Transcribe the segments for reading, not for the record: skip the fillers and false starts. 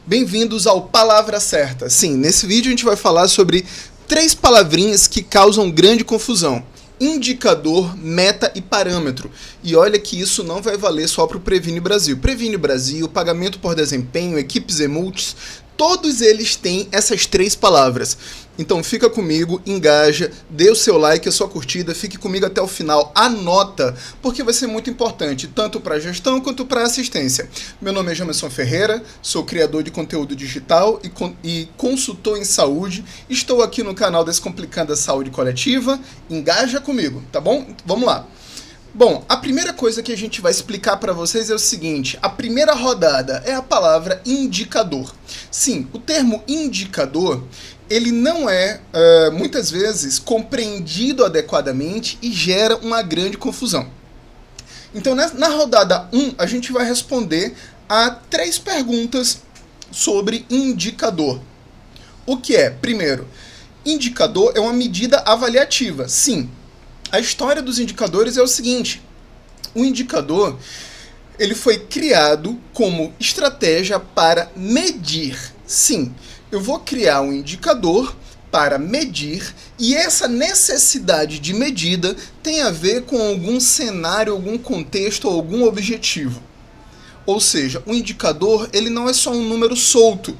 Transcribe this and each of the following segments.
Bem-vindos ao Palavra Certa. Sim, nesse vídeo a gente vai falar sobre 3 palavrinhas que causam grande confusão: indicador, meta e parâmetro. E olha que isso não vai valer só para o Previne Brasil. Previne Brasil, pagamento por desempenho, equipes e multis, todos eles têm essas 3 palavras. Então fica comigo, engaja, dê o seu like, a sua curtida, fique comigo até o final, anota, porque vai ser muito importante, tanto para a gestão quanto para a assistência. Meu nome é Jamerson Ferreira, sou criador de conteúdo digital e consultor em saúde. Estou aqui no canal Descomplicando a Saúde Coletiva. Engaja comigo, tá bom? Vamos lá. Bom, a primeira coisa que a gente vai explicar para vocês é o seguinte: a primeira rodada é a palavra indicador. Sim, o termo indicador, ele não é, muitas vezes, compreendido adequadamente e gera uma grande confusão. Então, na rodada 1, a gente vai responder a 3 perguntas sobre indicador. O que é? Primeiro, indicador é uma medida avaliativa. Sim. A história dos indicadores é o seguinte: o indicador ele foi criado como estratégia para medir. Sim, eu vou criar um indicador para medir, e essa necessidade de medida tem a ver com algum cenário, algum contexto, algum objetivo. Ou seja, o indicador ele não é só um número solto,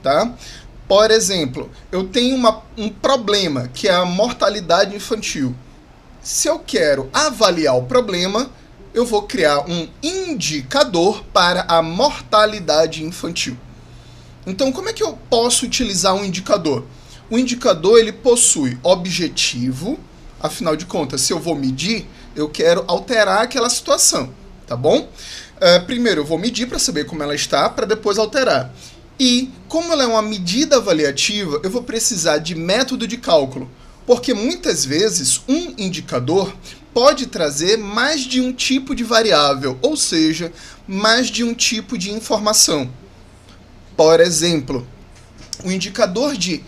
tá? Por exemplo, eu tenho um problema que é a mortalidade infantil. Se eu quero avaliar o problema, eu vou criar um indicador para a mortalidade infantil. Então, como é que eu posso utilizar um indicador? O indicador ele possui objetivo, afinal de contas, se eu vou medir, eu quero alterar aquela situação, tá bom? Primeiro eu vou medir para saber como ela está, para depois alterar. E, como ela é uma medida avaliativa, eu vou precisar de método de cálculo. Porque muitas vezes um indicador pode trazer mais de um tipo de variável, ou seja, mais de um tipo de informação. Por exemplo, o indicador de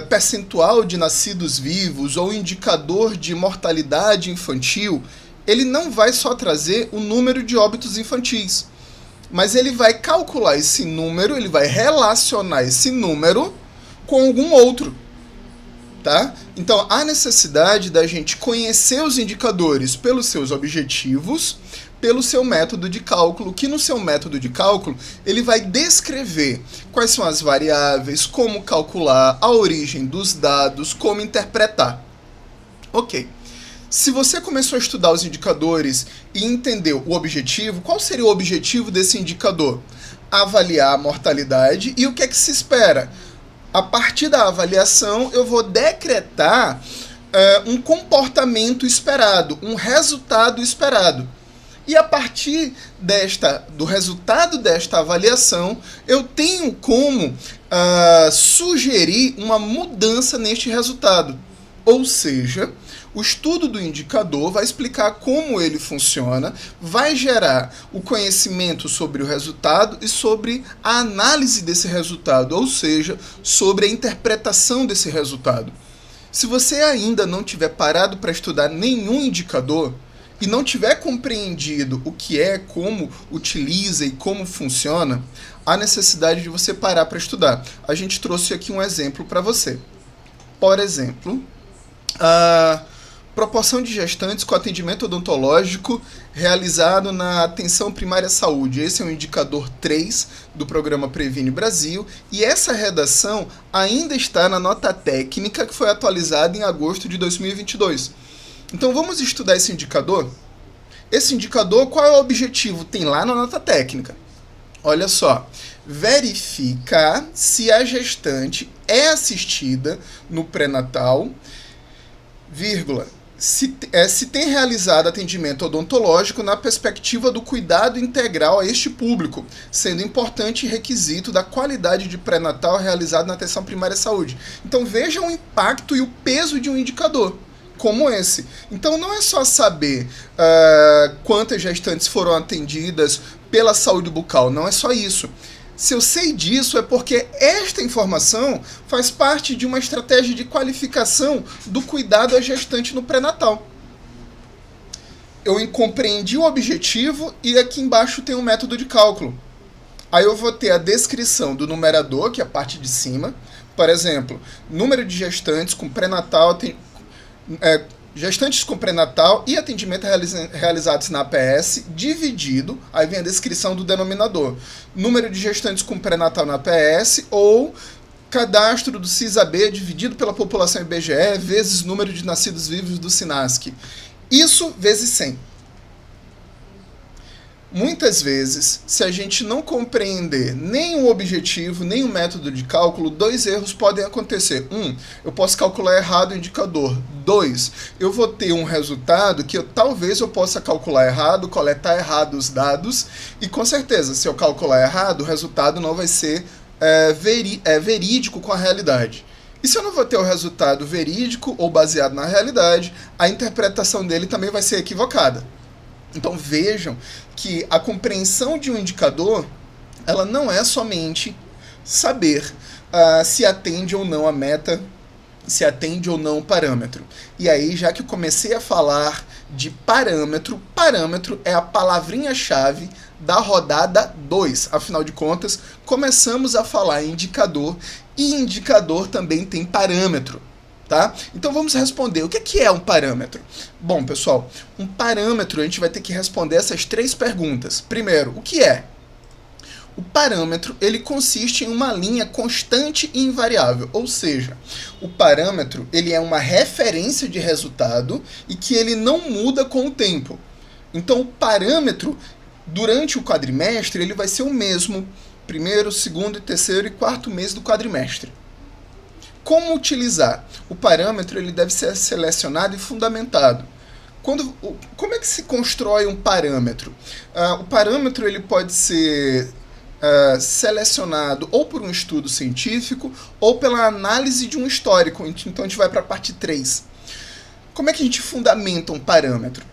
percentual de nascidos vivos ou indicador de mortalidade infantil, ele não vai só trazer o número de óbitos infantis, mas ele vai calcular esse número, ele vai relacionar esse número com algum outro. Tá? Então, há necessidade da gente conhecer os indicadores pelos seus objetivos, pelo seu método de cálculo, que no seu método de cálculo ele vai descrever quais são as variáveis, como calcular a origem dos dados, como interpretar. Ok. Se você começou a estudar os indicadores e entendeu o objetivo, qual seria o objetivo desse indicador? Avaliar a mortalidade. E o que é que se espera? A partir da avaliação, eu vou decretar um comportamento esperado, um resultado esperado. E a partir do resultado desta avaliação, eu tenho como sugerir uma mudança neste resultado. Ou seja, o estudo do indicador vai explicar como ele funciona, vai gerar o conhecimento sobre o resultado e sobre a análise desse resultado, ou seja, sobre a interpretação desse resultado. Se você ainda não tiver parado para estudar nenhum indicador e não tiver compreendido o que é, como utiliza e como funciona, há necessidade de você parar para estudar. A gente trouxe aqui um exemplo para você. Por exemplo, proporção de gestantes com atendimento odontológico realizado na atenção primária à saúde. Esse é o indicador 3 do programa Previne Brasil, e essa redação ainda está na nota técnica que foi atualizada em agosto de 2022. Então vamos estudar esse indicador? Esse indicador, qual é o objetivo? Tem lá na nota técnica. Olha só, verificar se a gestante é assistida no pré-natal, se tem realizado atendimento odontológico na perspectiva do cuidado integral a este público, sendo importante requisito da qualidade de pré-natal realizado na atenção primária à saúde. Então veja o impacto e o peso de um indicador como esse. Então não é só saber quantas gestantes foram atendidas pela saúde bucal, não é só isso. Se eu sei disso, é porque esta informação faz parte de uma estratégia de qualificação do cuidado à gestante no pré-natal. Eu compreendi o objetivo e aqui embaixo tem um método de cálculo. Aí eu vou ter a descrição do numerador, que é a parte de cima. Por exemplo, número de gestantes com pré-natal, gestantes com pré-natal e atendimento realizados na APS, dividido, aí vem a descrição do denominador. Número de gestantes com pré-natal na APS ou cadastro do CISAB dividido pela população IBGE vezes número de nascidos vivos do SINASC. Isso vezes 100. Muitas vezes, se a gente não compreender nem o objetivo, nem o método de cálculo, 2 erros podem acontecer. 1, eu posso calcular errado o indicador. 2, eu vou ter um resultado que talvez eu possa calcular errado, coletar errado os dados, e com certeza, se eu calcular errado, o resultado não vai ser verídico com a realidade. E se eu não vou ter o resultado verídico ou baseado na realidade, a interpretação dele também vai ser equivocada. Então vejam que a compreensão de um indicador, ela não é somente saber se atende ou não a meta, se atende ou não o parâmetro. E aí, já que eu comecei a falar de parâmetro, parâmetro é a palavrinha-chave da rodada 2. Afinal de contas, começamos a falar em indicador, e indicador também tem parâmetro. Tá? Então vamos responder. O que é um parâmetro? Bom, pessoal, um parâmetro a gente vai ter que responder essas 3 perguntas. Primeiro, o que é? O parâmetro ele consiste em uma linha constante e invariável, ou seja, o parâmetro ele é uma referência de resultado e que ele não muda com o tempo. Então o parâmetro durante o quadrimestre ele vai ser o mesmo primeiro, segundo, terceiro e quarto mês do quadrimestre. Como utilizar? O parâmetro ele deve ser selecionado e fundamentado. Como é que se constrói um parâmetro? O parâmetro ele pode ser selecionado ou por um estudo científico ou pela análise de um histórico. Então a gente vai para a parte 3. Como é que a gente fundamenta um parâmetro?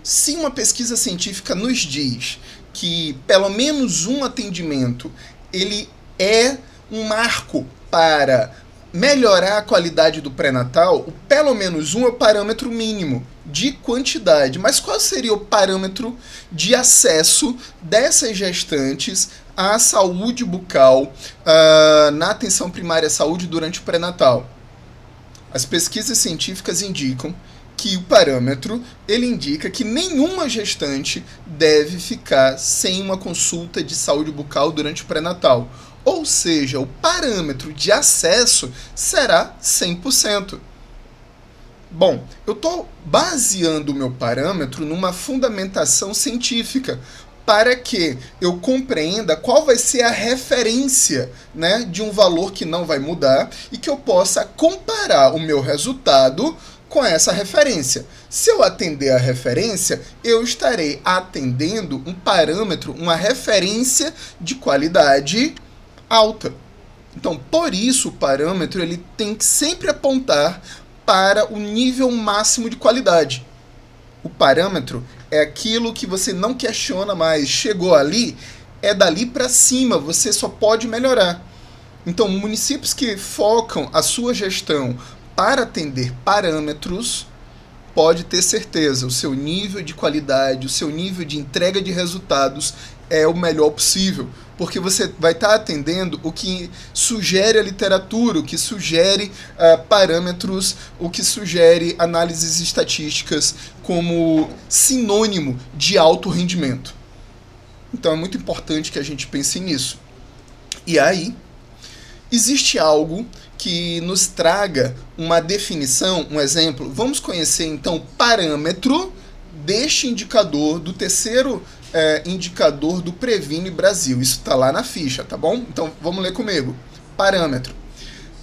Se uma pesquisa científica nos diz que pelo menos um atendimento ele é um marco para melhorar a qualidade do pré-natal, o pelo menos um é o parâmetro mínimo de quantidade. Mas qual seria o parâmetro de acesso dessas gestantes à saúde bucal na atenção primária à saúde durante o pré-natal? As pesquisas científicas indicam que o parâmetro ele indica que nenhuma gestante deve ficar sem uma consulta de saúde bucal durante o pré-natal. Ou seja, o parâmetro de acesso será 100%. Bom, eu estou baseando o meu parâmetro numa fundamentação científica para que eu compreenda qual vai ser a referência, né, de um valor que não vai mudar e que eu possa comparar o meu resultado com essa referência. Se eu atender a referência, eu estarei atendendo um parâmetro, uma referência de qualidade alta. Então, por isso, o parâmetro ele tem que sempre apontar para o nível máximo de qualidade. O parâmetro é aquilo que você não questiona mais. Chegou ali, é dali para cima, você só pode melhorar. Então, municípios que focam a sua gestão para atender parâmetros, pode ter certeza, o seu nível de qualidade, o seu nível de entrega de resultados é o melhor possível, porque você vai estar atendendo o que sugere a literatura, o que sugere parâmetros, o que sugere análises estatísticas como sinônimo de alto rendimento. Então é muito importante que a gente pense nisso. E aí, existe algo que nos traga uma definição, um exemplo. Vamos conhecer então o parâmetro deste indicador, do terceiro indicador do Previne Brasil. Isso está lá na ficha, tá bom? Então vamos ler comigo. Parâmetro.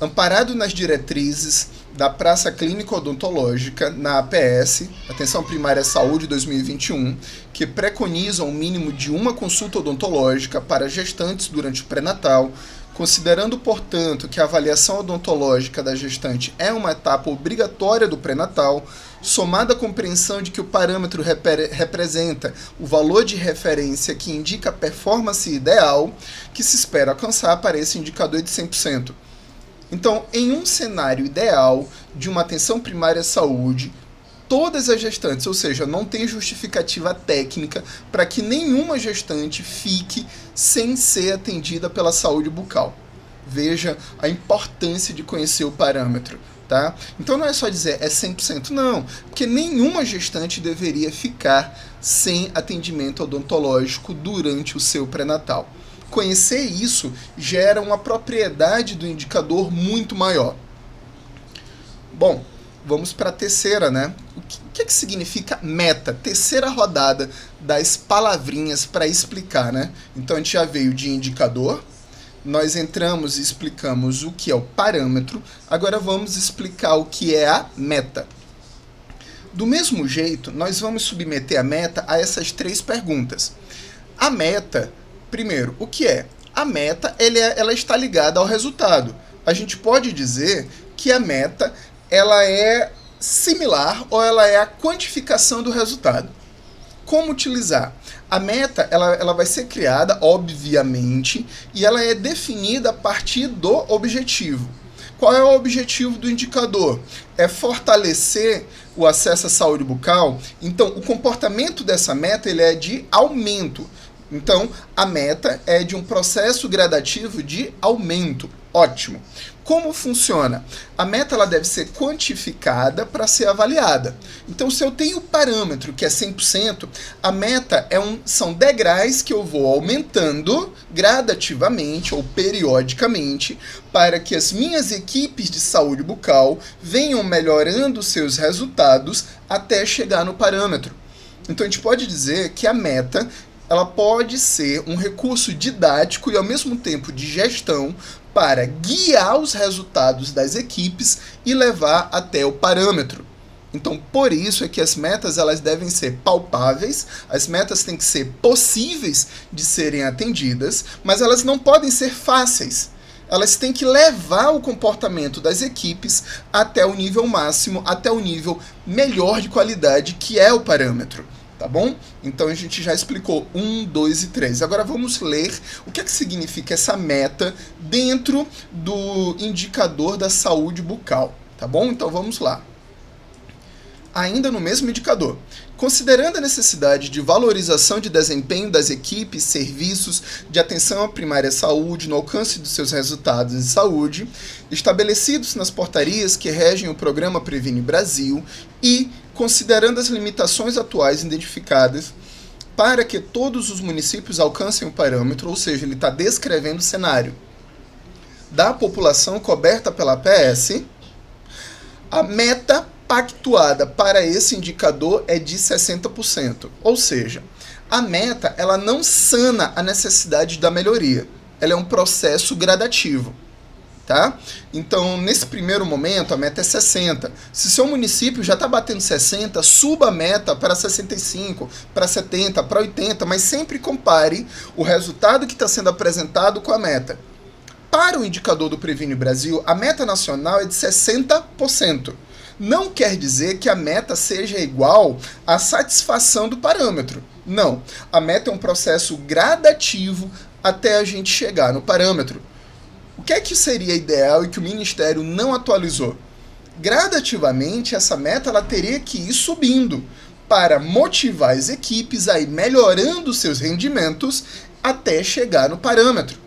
Amparado nas diretrizes da Praça Clínica Odontológica, na APS, Atenção Primária à Saúde 2021, que preconizam um mínimo de uma consulta odontológica para gestantes durante o pré-natal, considerando, portanto, que a avaliação odontológica da gestante é uma etapa obrigatória do pré-natal, somada à compreensão de que o parâmetro representa o valor de referência que indica a performance ideal que se espera alcançar para esse indicador de 100%. Então, em um cenário ideal de uma atenção primária à saúde, todas as gestantes, ou seja, não tem justificativa técnica para que nenhuma gestante fique sem ser atendida pela saúde bucal. Veja a importância de conhecer o parâmetro. Tá? Então não é só dizer é 100%, não, porque nenhuma gestante deveria ficar sem atendimento odontológico durante o seu pré-natal. Conhecer isso gera uma propriedade do indicador muito maior. Bom, vamos para a terceira, né? O que significa meta? Terceira rodada das palavrinhas para explicar, né? Então a gente já veio de indicador, nós entramos e explicamos o que é o parâmetro, agora vamos explicar o que é a meta. Do mesmo jeito, nós vamos submeter a meta a essas 3 perguntas. A meta, primeiro, o que é? A meta ela está ligada ao resultado. A gente pode dizer que a meta ela é similar ou ela é a quantificação do resultado. Como utilizar? A meta ela vai ser criada, obviamente, e ela é definida a partir do objetivo. Qual é o objetivo do indicador? É fortalecer o acesso à saúde bucal. Então, o comportamento dessa meta ele é de aumento. Então, a meta é de um processo gradativo de aumento. Ótimo. Como funciona? A meta ela deve ser quantificada para ser avaliada. Então, se eu tenho o parâmetro que é 100%, a meta são degraus que eu vou aumentando gradativamente ou periodicamente para que as minhas equipes de saúde bucal venham melhorando seus resultados até chegar no parâmetro. Então, a gente pode dizer que a meta ela pode ser um recurso didático e, ao mesmo tempo, de gestão para guiar os resultados das equipes e levar até o parâmetro. Então, por isso é que as metas elas devem ser palpáveis, as metas têm que ser possíveis de serem atendidas, mas elas não podem ser fáceis. Elas têm que levar o comportamento das equipes até o nível máximo, até o nível melhor de qualidade, que é o parâmetro. Tá bom? Então a gente já explicou 1, 2 e 3. Agora vamos ler o que é que significa essa meta dentro do indicador da saúde bucal. Tá bom? Então vamos lá. Ainda no mesmo indicador. Considerando a necessidade de valorização de desempenho das equipes, serviços de atenção à primária saúde no alcance dos seus resultados de saúde, estabelecidos nas portarias que regem o programa Previne Brasil e considerando as limitações atuais identificadas para que todos os municípios alcancem o parâmetro, ou seja, ele está descrevendo o cenário da população coberta pela APS, a meta pactuada para esse indicador é de 60%. Ou seja, a meta ela não sana a necessidade da melhoria. Ela é um processo gradativo. Tá? Então, nesse primeiro momento, a meta é 60. Se seu município já está batendo 60, suba a meta para 65, para 70, para 80, mas sempre compare o resultado que está sendo apresentado com a meta. Para o indicador do Previne Brasil, a meta nacional é de 60%. Não quer dizer que a meta seja igual à satisfação do parâmetro. Não. A meta é um processo gradativo até a gente chegar no parâmetro. O que é que seria ideal e que o Ministério não atualizou? Gradativamente, essa meta ela teria que ir subindo para motivar as equipes a ir melhorando seus rendimentos até chegar no parâmetro.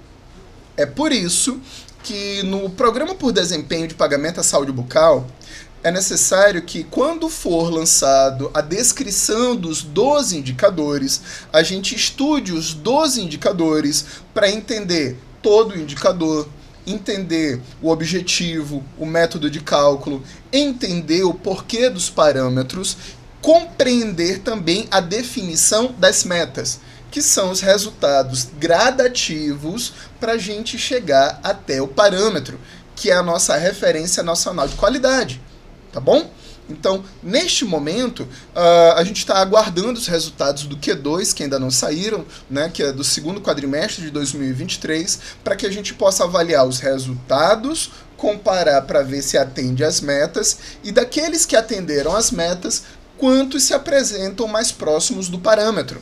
É por isso que no Programa por Desempenho de Pagamento à Saúde Bucal, é necessário que, quando for lançado a descrição dos 12 indicadores, a gente estude os 12 indicadores para entender todo o indicador, entender o objetivo, o método de cálculo, entender o porquê dos parâmetros, compreender também a definição das metas, que são os resultados gradativos para a gente chegar até o parâmetro, que é a nossa referência nacional de qualidade. Tá bom? Então, neste momento, a gente está aguardando os resultados do Q2, que ainda não saíram, né, que é do segundo quadrimestre de 2023, para que a gente possa avaliar os resultados, comparar para ver se atende às metas, e daqueles que atenderam às metas, quantos se apresentam mais próximos do parâmetro.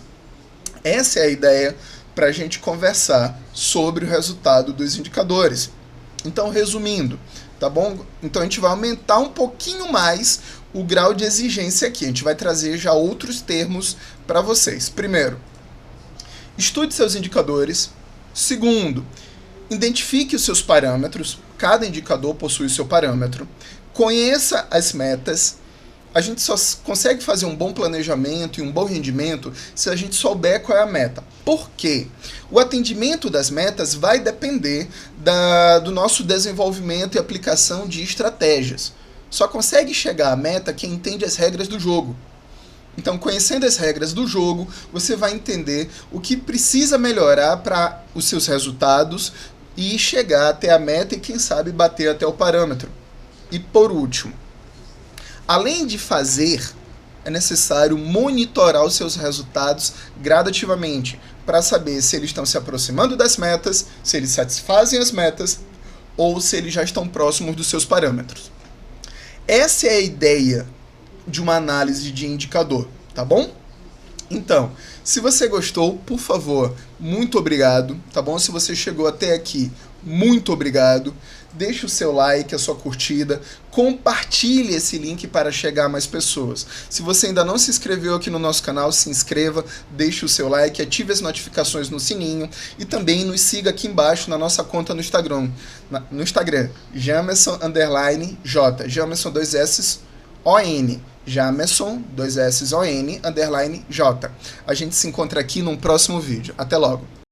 Essa é a ideia para a gente conversar sobre o resultado dos indicadores. Então, resumindo, tá bom? Então a gente vai aumentar um pouquinho mais o grau de exigência aqui. A gente vai trazer já outros termos para vocês. Primeiro, estude seus indicadores. Segundo, identifique os seus parâmetros. Cada indicador possui o seu parâmetro. Conheça as metas. A gente só consegue fazer um bom planejamento e um bom rendimento se a gente souber qual é a meta. Por quê? O atendimento das metas vai depender do nosso desenvolvimento e aplicação de estratégias. Só consegue chegar à meta quem entende as regras do jogo. Então, conhecendo as regras do jogo, você vai entender o que precisa melhorar para os seus resultados e chegar até a meta e, quem sabe, bater até o parâmetro. E por último, além de fazer, é necessário monitorar os seus resultados gradativamente para saber se eles estão se aproximando das metas, se eles satisfazem as metas ou se eles já estão próximos dos seus parâmetros. Essa é a ideia de uma análise de indicador, tá bom? Então, se você gostou, por favor, muito obrigado, tá bom? Se você chegou até aqui, muito obrigado. Deixe o seu like, a sua curtida, compartilhe esse link para chegar a mais pessoas. Se você ainda não se inscreveu aqui no nosso canal, se inscreva, deixe o seu like, ative as notificações no sininho e também nos siga aqui embaixo na nossa conta no Instagram, Jamerson_J, Jamerson 2S ON, Jamerson 2S ON _J. A gente se encontra aqui num próximo vídeo. Até logo!